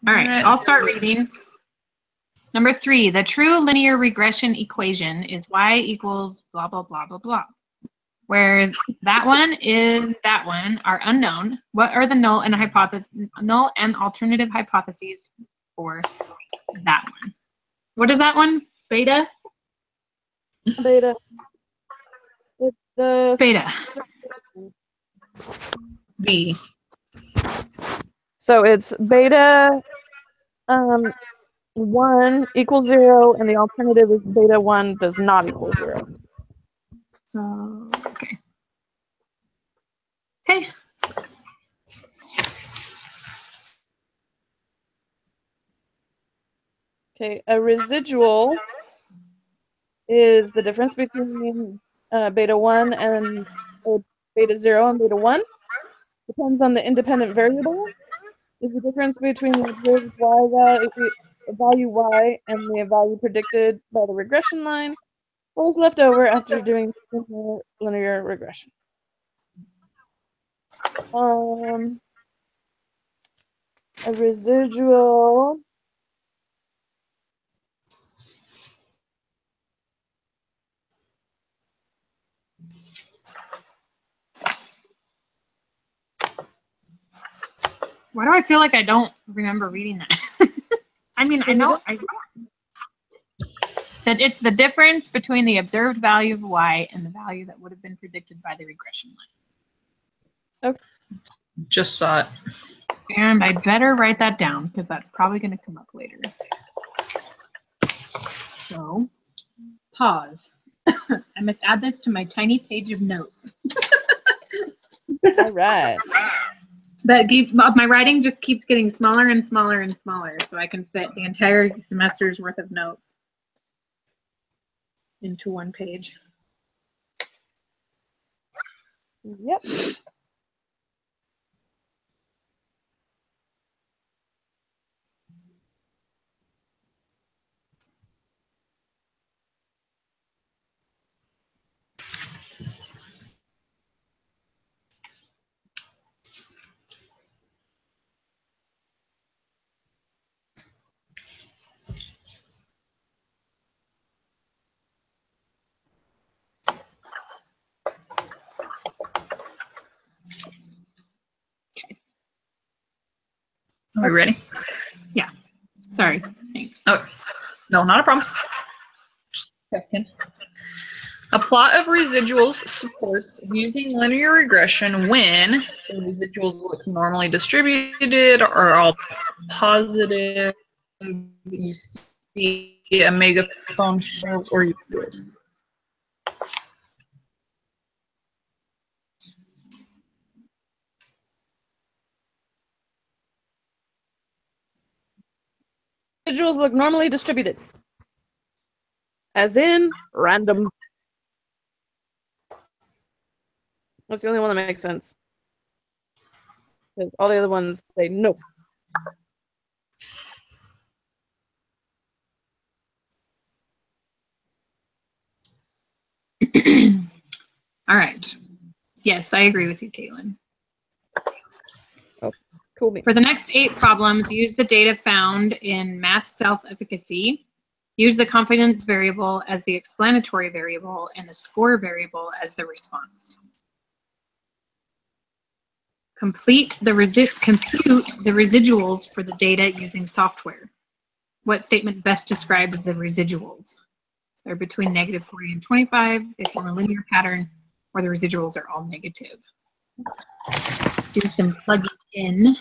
All right, I'll start reading. Number 3, the true linear regression equation is y equals blah, blah, blah, blah, blah. Where that one are unknown. What are the null and alternative hypotheses for that one? What is that one? Beta? Beta. It's the Beta. B. So it's beta 1 equals 0, and the alternative is beta 1 does not equal 0. So, okay. Okay. Okay, a residual is the difference between beta 1 and beta 0 and beta 1. Depends on the independent variable. Is the difference between the observed value y and the value predicted by the regression line. What is left over after doing linear regression? A residual Why do I feel like I don't remember reading that? I mean, I know that it's the difference between the observed value of y and the value that would have been predicted by the regression line. Okay. Just saw it. And I better write that down because that's probably going to come up later. So, pause. I must add this to my tiny page of notes. All right. My writing just keeps getting smaller and smaller and smaller, so I can fit the entire semester's worth of notes into one page. Yep. Are we ready? Yeah. Sorry. Thanks. Oh, no, not a problem. Checking. A plot of residuals supports using linear regression when the residuals look normally distributed or all positive. You see a megaphone shows or you feel it. Residuals look normally distributed. As in random. That's the only one that makes sense. Because all the other ones say no. All right. Yes, I agree with you, Caitlin. Oh, cool. For the next 8 problems, use the data found in math self-efficacy. Use the confidence variable as the explanatory variable and the score variable as the response. Compute the residuals for the data using software. What statement best describes the residuals? They're between -40 and 25 if you're a linear pattern, or the residuals are all negative. Do some plugging in.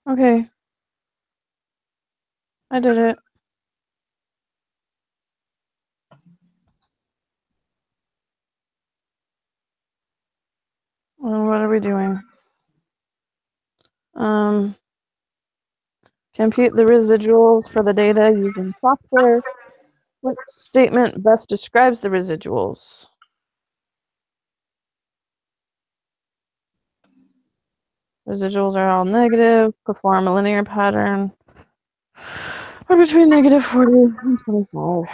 Okay. I did it. What are we doing? Compute the residuals for the data using software. What statement best describes the residuals? Residuals are all negative. Perform a linear pattern. Or between negative 40 and 25.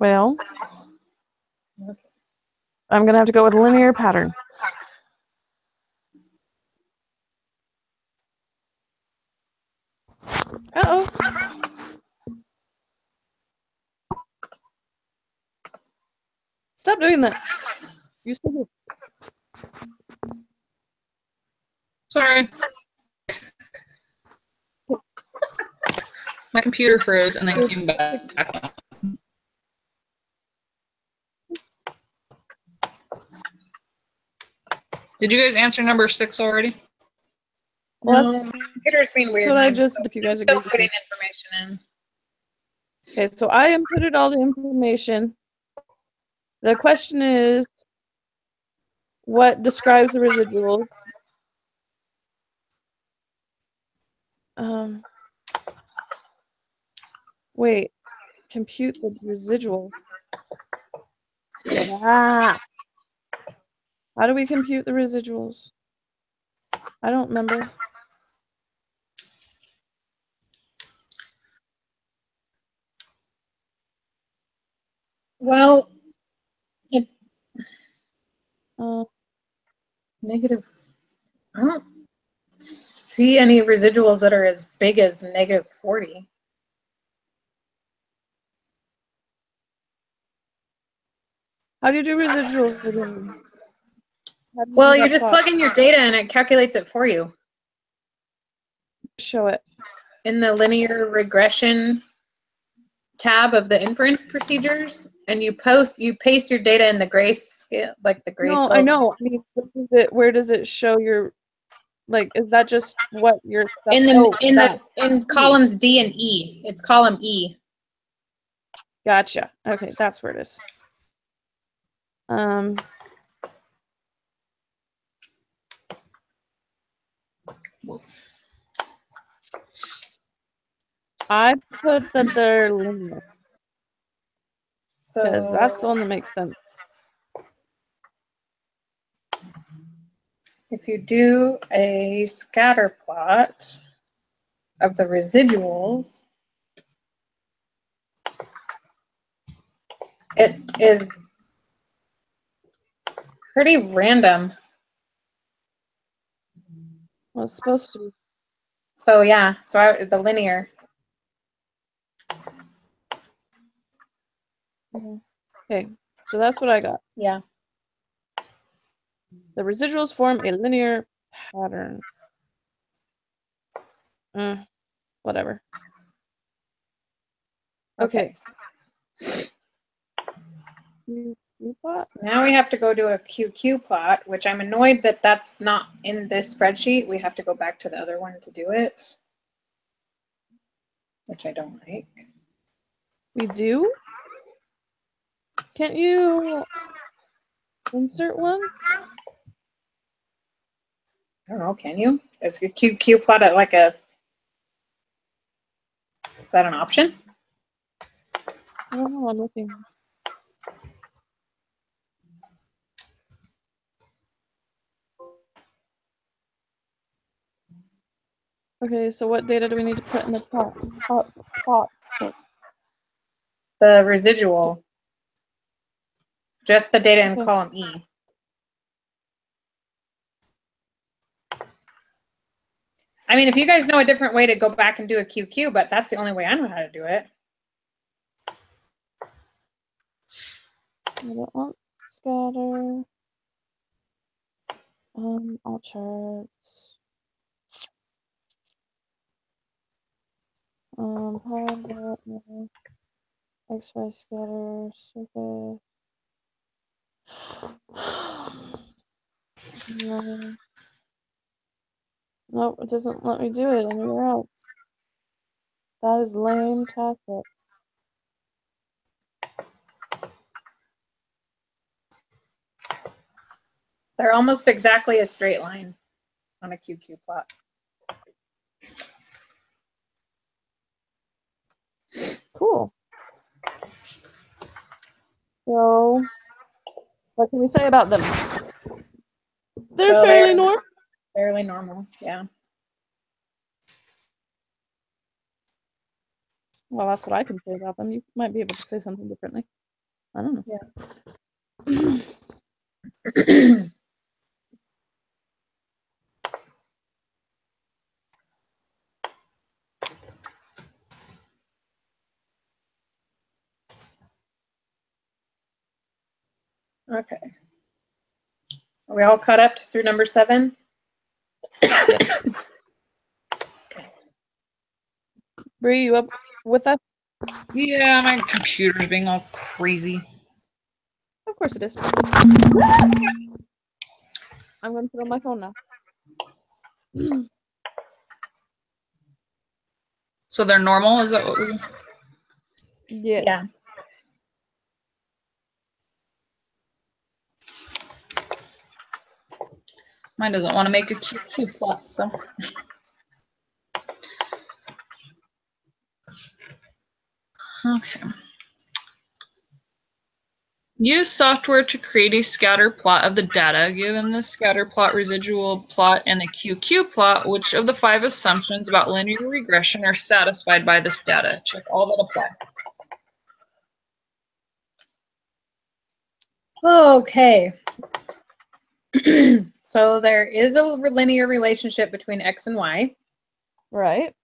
Well, I'm gonna have to go with linear pattern. Uh-oh. Stop doing that. You still Sorry. My computer froze and then came back. Did you guys answer number 6 already? Well, No, computer's being weird. that's what I just, if you guys agree. Still putting information in. Okay, so I inputted all the information. The question is, what describes the residuals? Wait, compute the residual. Ah. How do we compute the residuals? I don't remember. Well, Negative. I don't see any residuals that are as big as negative 40. How do you do residuals again? Well, you just plug in your data and it calculates it for you. Show it. In the linear regression tab of the inference procedures, and you paste your data in the grayscale, like the grayscale. No, I know. I mean, where does it show your, like, is that just what your stuff? In columns D and E. It's column E. Gotcha. Okay, that's where it is. I put that they're linear. Because that's the one that makes sense. If you do a scatter plot of the residuals, it is pretty random. Well, it's supposed to be. So yeah, the linear. Okay, so that's what I got. Yeah. The residuals form a linear pattern. Whatever. Okay. Now we have to go to a QQ plot, which I'm annoyed that that's not in this spreadsheet. We have to go back to the other one to do it, which I don't like. We do? Can't you insert one? I don't know, can you? Is a QQ plot at like a, is that an option? I don't know, I'm looking. Okay, so what data do we need to put in the top? The residual. Just the data in column E. I mean, if you guys know a different way to go back and do a QQ, but that's the only way I know how to do it. I don't want scatter. All charts. XY scatter, surface. No. Nope, it doesn't let me do it anywhere else. That is lame tactic. They're almost exactly a straight line on a QQ plot. Cool. So, what can we say about them? They're So fairly normal. Fairly normal, yeah. Well, that's what I can say about them. You might be able to say something differently. I don't know. Yeah. Okay. Are we all caught up through number 7? Yes. Bree, you up with that? Yeah, my computer's being all crazy. Of course it is. I'm going to put on my phone now. So they're normal? Is that what we... Yes. Yeah. Mine doesn't want to make a QQ plot, so. Okay. Use software to create a scatter plot of the data. Given the scatter plot, residual plot, and the QQ plot, which of the 5 assumptions about linear regression are satisfied by this data? Check all that apply. Okay. So there is a linear relationship between X and Y. Right.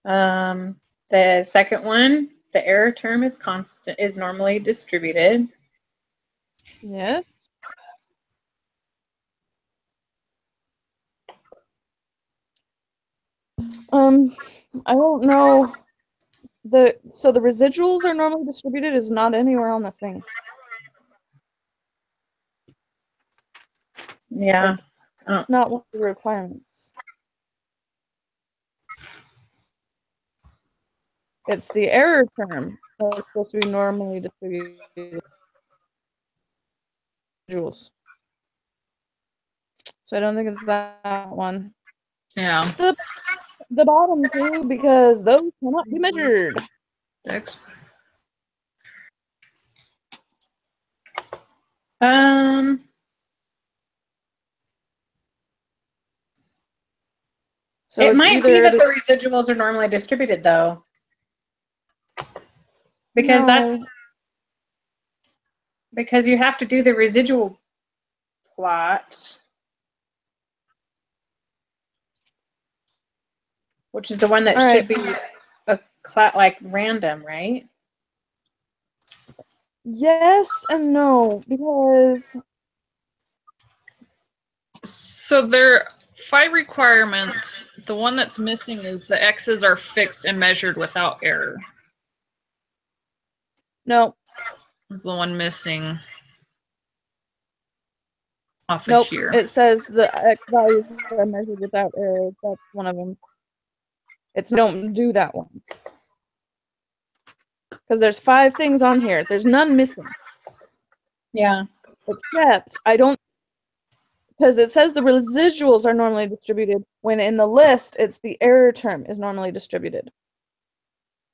The second one, the error term is constant, is normally distributed. Yes. I don't know. So the residuals are normally distributed is not anywhere on the thing. Yeah. Like, it's not one of the requirements. It's the error term that's supposed to be normally distributed residuals. So I don't think it's that one. Yeah. The bottom two, because those cannot be measured. So it it's might be either that the residuals are normally distributed, though. Because because you have to do the residual plot, which is the one that should be like random, right? Yes and no, because so there are 5 requirements. The one that's missing is the X's are fixed and measured without error. no. Is the one missing off Nope. of here. It says the X values are measured without error. That's one of them. It's don't do that one. Because there's 5 things on here. There's none missing. Yeah. Except I don't, because it says the residuals are normally distributed when in the list it's the error term is normally distributed.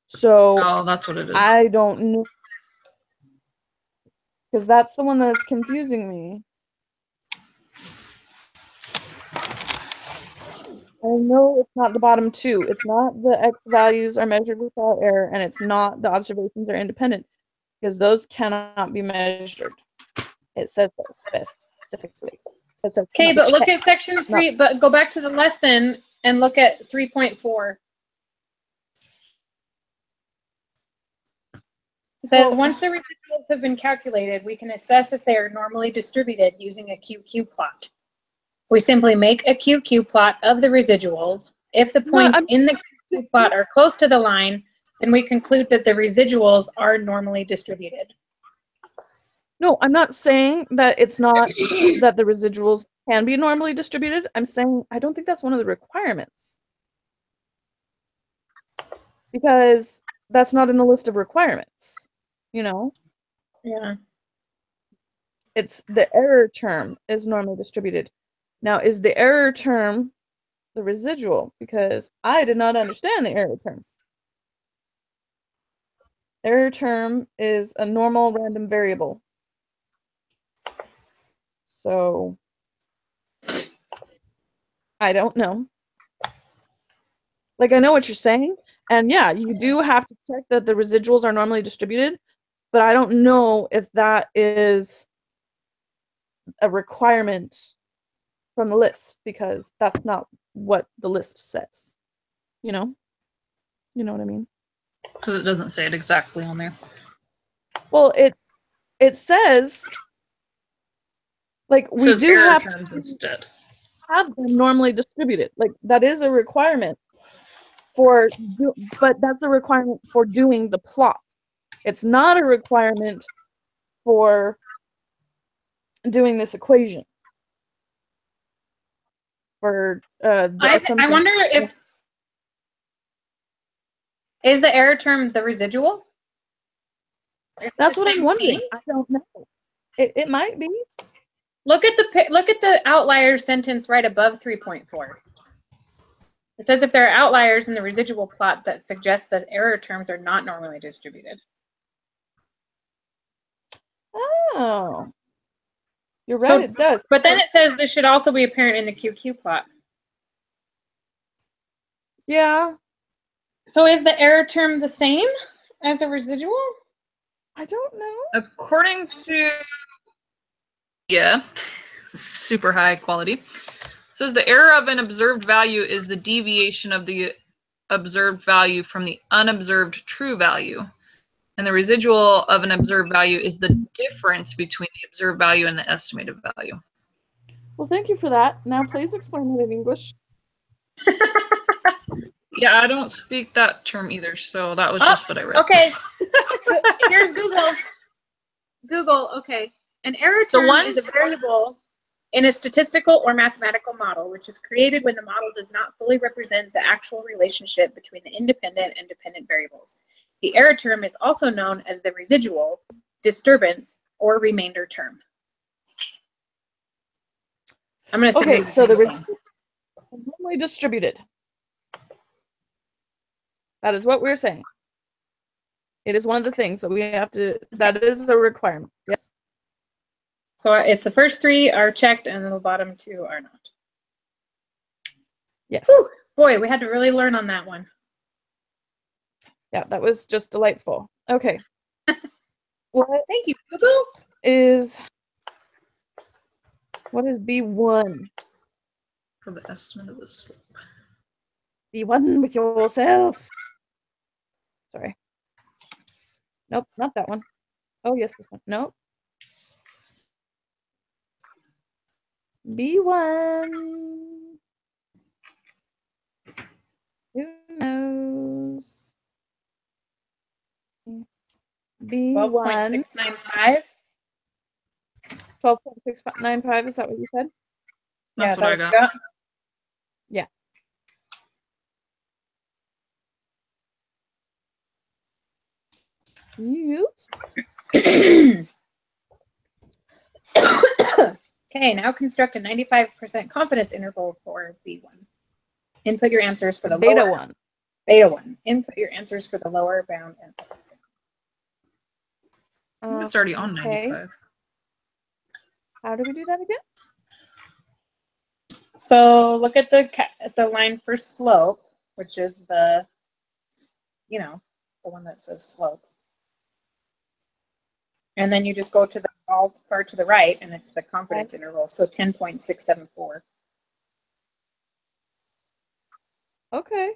So that's what it is. I don't know, because that's the one that's confusing me. I know it's not the bottom 2. It's not the X values are measured without error, and it's not the observations are independent, because those cannot be measured. It says so specifically. Okay, but look at section 3, but go back to the lesson and look at 3.4. It says, once the residuals have been calculated, we can assess if they are normally distributed using a QQ plot. We simply make a QQ plot of the residuals. If the points in the QQ plot are close to the line, then we conclude that the residuals are normally distributed. No, I'm not saying that it's not that the residuals can be normally distributed. I'm saying I don't think that's one of the requirements. Because that's not in the list of requirements, you know? Yeah. It's the error term is normally distributed. Now, is the error term the residual? Because I did not understand the error term. Error term is a normal random variable. So, I don't know. Like, I know what you're saying. And yeah, you do have to check that the residuals are normally distributed. But I don't know if that is a requirement from the list, because that's not what the list says. You know? You know what I mean? Because it doesn't say it exactly on there. Well, it says, like, we It says do error have terms to instead. have them normally distributed. Like, that is a requirement for, but that's a requirement for doing the plot. It's not a requirement for doing this equation. For the assumption. I wonder if, is the error term the residual? That's what I'm wondering. I don't know. It might be. Look at the outlier sentence right above 3.4. It says if there are outliers in the residual plot that suggest that error terms are not normally distributed. Oh. You're right, it does. But then it says this should also be apparent in the QQ plot. Yeah. So is the error term the same as a residual? I don't know. According to, yeah, super high quality, it says the error of an observed value is the deviation of the observed value from the unobserved true value. And the residual of an observed value is the difference between the observed value and the estimated value. Well, thank you for that. Now, please explain it in English. Yeah, I don't speak that term either, so that was just what I read. Okay. Here's Google. Google, okay. An error term is a variable in a statistical or mathematical model, which is created when the model does not fully represent the actual relationship between the independent and dependent variables. The error term is also known as the residual, disturbance, or remainder term. I'm going to say okay, so the residual is normally distributed. That is what we're saying. It is one of the things that we have to, that is a requirement. Yes. So it's the first three are checked and the bottom two are not. Yes. Whew, boy, we had to really learn on that one. Yeah, that was just delightful. Okay. What Thank you, Google. What is B1? For the estimate of the slope. B1 with yourself. Sorry. Nope, not that one. Oh, yes, this one. Nope. B1. Who knows? B1. 12.695. 12.695, is that what you said? That's what I got. Yeah. Yes. Okay, now construct a 95% confidence interval for B1. Input your answers for the beta lower, 1. Beta 1. Input your answers for the lower bound and upper bound. It's already on 95. How do we do that again? So look at the line for slope, which is the, the one that says slope. And then you just go to the alt part to the right, and it's the confidence interval, so 10.674. Okay.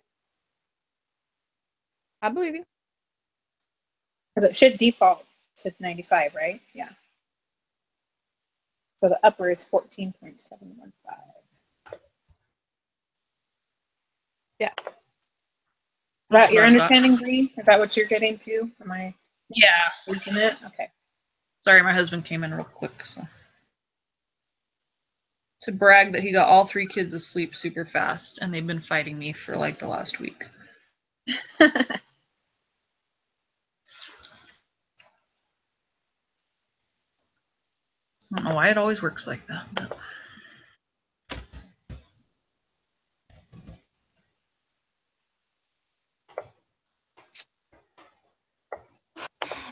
I believe you. Because it should default to 95, right? Yeah. So the upper is 14.715. Yeah. That your what I've got. understanding, Bree? Is that what you're getting to? Am I Yeah. losing it? Okay. Sorry, my husband came in real quick, so. To brag that he got all 3 kids asleep super fast, and they've been fighting me for like the last week. I don't know why it always works like that. But...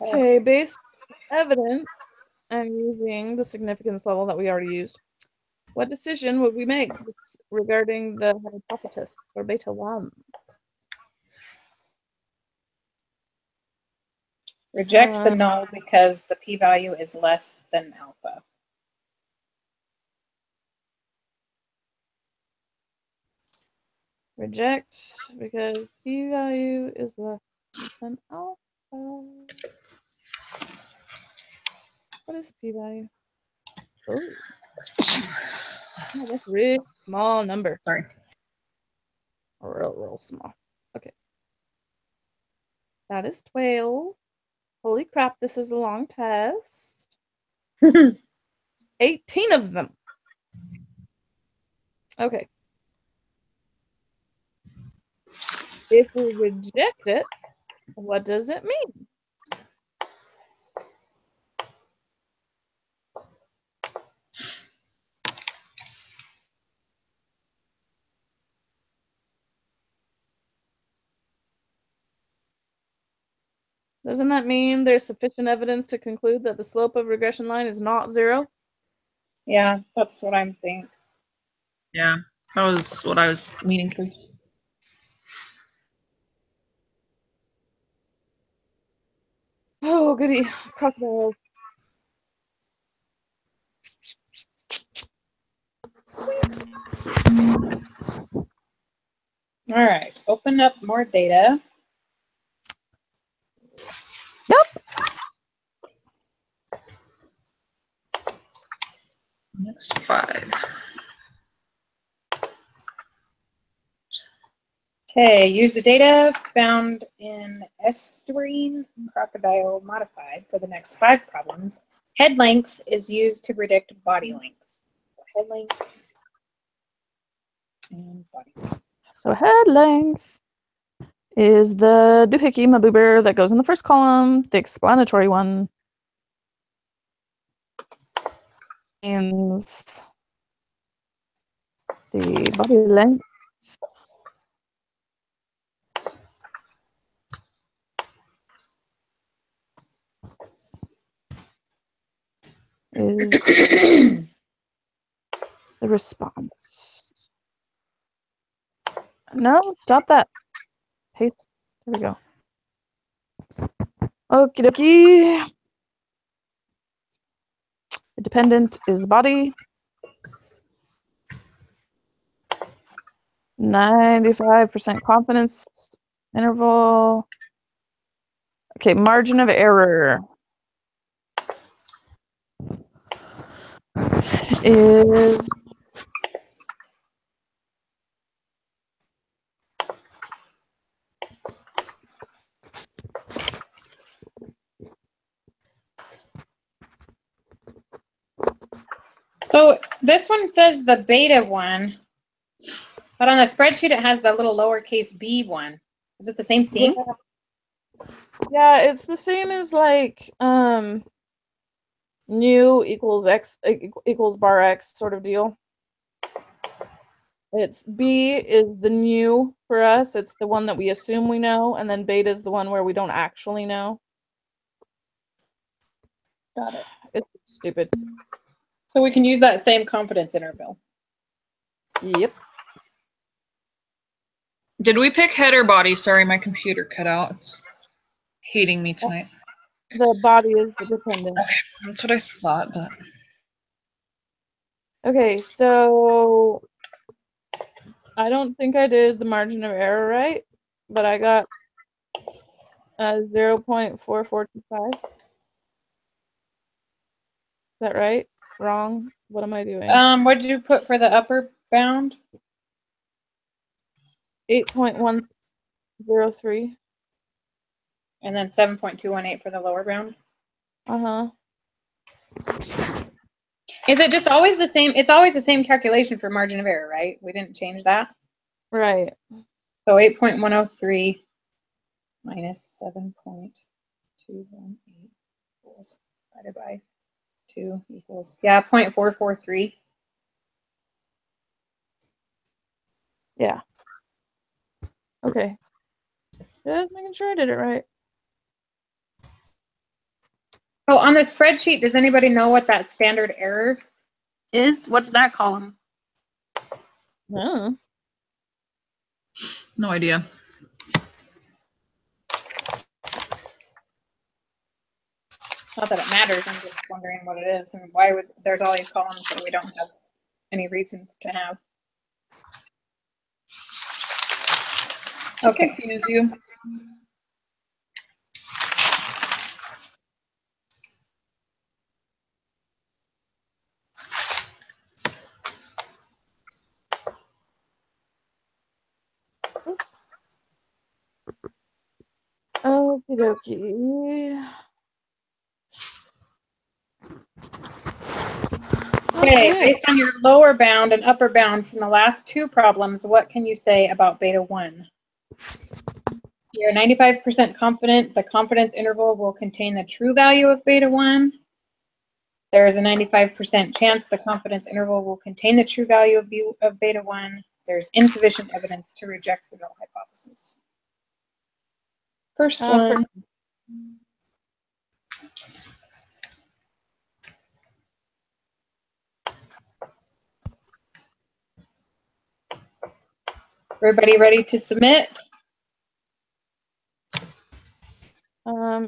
Okay, based on evidence and using the significance level that we already used, what decision would we make regarding the hypothesis for beta 1? Reject the null because the p-value is less than alpha. Reject because p-value is less than alpha. What is p-value? Oh, that's a really small number. Sorry. Real small. Okay. That is 12. Holy crap, this is a long test. 18 of them. Okay. If we reject it, what does it mean? Doesn't that mean there's sufficient evidence to conclude that the slope of regression line is not 0? Yeah, that's what I'm thinking. Yeah, that was what I was meaning to. Oh, goody. Crocodile. Sweet. All right, open up more data. Yep. Next 5. Okay, use the data found in estuarine crocodile modified for the next 5 problems. Head length is used to predict body length. So head length and body length. So head length is the doohickey maboober that goes in the first column, the explanatory one. And the body length is the response. No, stop that. Paste. There we go. Okie dokie. The dependent is body. 95% confidence interval. Okay, margin of error is So this one says the beta one, but on the spreadsheet it has the little lowercase b one. Is it the same thing? yeah, it's the same as like new equals x equals bar x sort of deal. It's B is the new for us. It's the one that we assume we know, and then beta is the one where we don't actually know. Got it. It's stupid. So we can use that same confidence interval. Yep. Did we pick head or body? Sorry, my computer cut out. It's hating me tonight. The body is the dependent. Okay, that's what I thought, but Okay, so I don't think I did the margin of error right, but I got 0.4425. Is that right? Wrong? What am I doing? What did you put for the upper bound? 8.1. 0.03. And then 7.218 for the lower bound. Uh-huh. Is it just always the same? It's always the same calculation for margin of error, right? We didn't change that. Right. So 8.103 minus 7.218 equals divided by 2 equals, yeah, 0.443. Yeah. Okay. Just making sure I did it right. Oh, on the spreadsheet, does anybody know what that standard error is? What's that column? Oh. No idea. Not that it matters, I'm just wondering what it is and why would there's all these columns that we don't have any reason to have. To Okay. confuse you. Oops. Okie dokie. Okay, based on your lower bound and upper bound from the last two problems, what can you say about beta 1? You're 95% confident the confidence interval will contain the true value of beta 1. There is a 95% chance the confidence interval will contain the true value of beta 1. There's insufficient evidence to reject the null hypothesis. First one. Everybody ready to submit?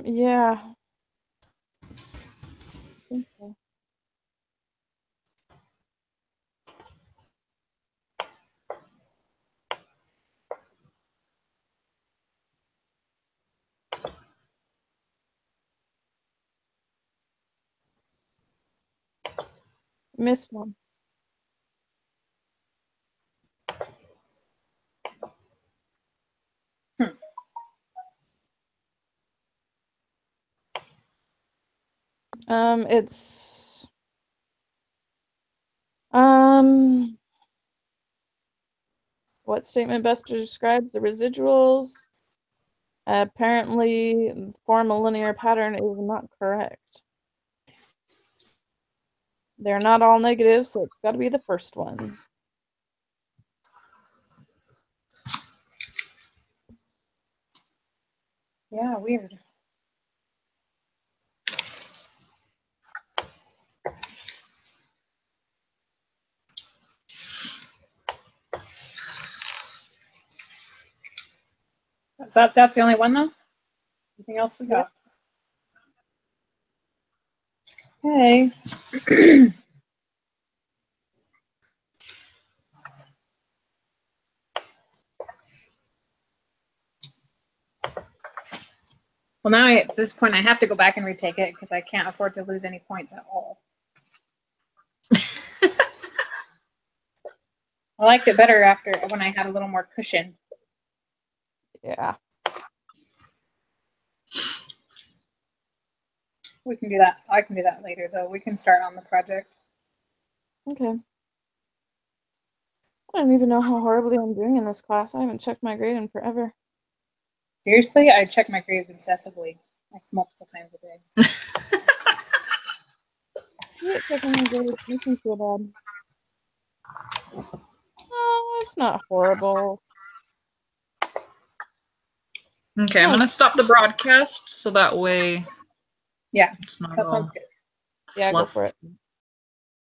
Yeah. Okay. Missed one. It's what statement best describes the residuals? Apparently, form a linear pattern is not correct. They're not all negative, so it's got to be the first one. Yeah, weird. That's the only one though? Anything else we got? Okay. Well, now at this point, I have to go back and retake it because I can't afford to lose any points at all. I liked it better after when I had a little more cushion. Yeah. We can do that. I can do that later, though. We can start on the project. Okay. I don't even know how horribly I'm doing in this class. I haven't checked my grade in forever. Seriously, I check my grades obsessively, like multiple times a day. Yeah, checking my grades makes me feel bad. Oh, it's not horrible. Okay, I'm gonna stop the broadcast so that way. Yeah, it's not that all sounds good. Yeah, fluff. go for it.